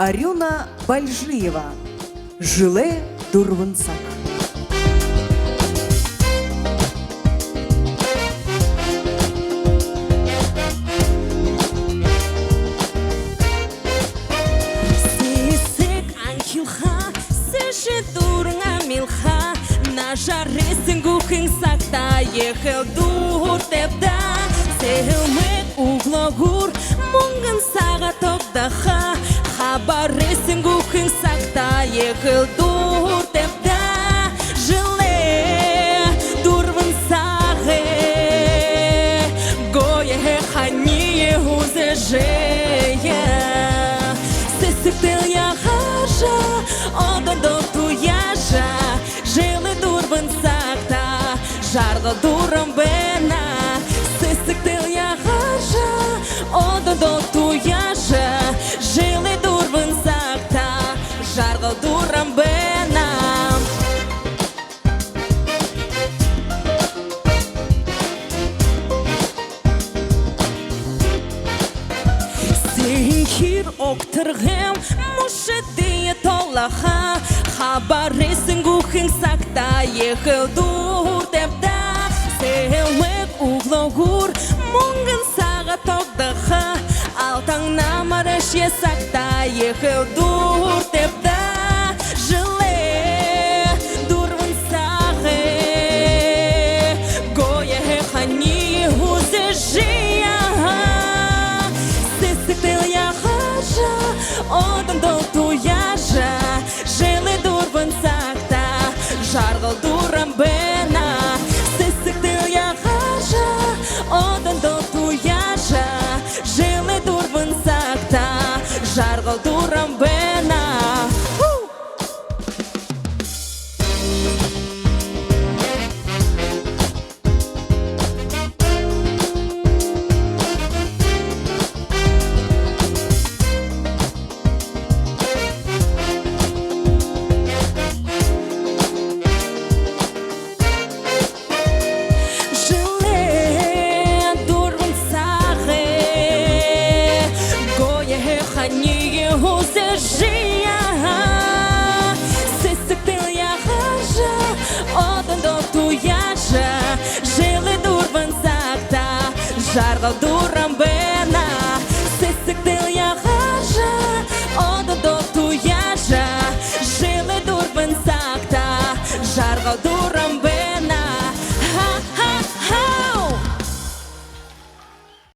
Арюна Бальжиева. Жиле Дурвынсак. Сисек анхилха, сеше дурнга милха, наша ресингухин сакта ехел дур тепда, сехелмек углогур, мунган сага токдаха, хаба ресингухин сакта ехел дур тепда, жиле дурвынсаге, гое хание узежея. Сисектел я хажа, одо туяжа, жили Дурвынсакта, жарго дурамбена. Сисектел я хажа, одо туяжа, жили Дурвынсакта, жарго дурамбена. Синхир октыргем, мушедие толаха, хабаресин гухин сакта, ехел дур тепда, сехелмек углогур, мунган сага токдаха, алтан намареше сакта, ехел дур тепда, жиле Дурвынсаге, гое хани узежия. Сисектел я хажа, одо туяжа, жили Дурвынсакта, жарго дурамбена. Сисектел я хажа, одо туяжа, жили Дурвынсакта, жарго дурамбена. Хание узежия, сисектел я хажа, одо туяжа, жили Дурвынсакта, жарго дурамбе.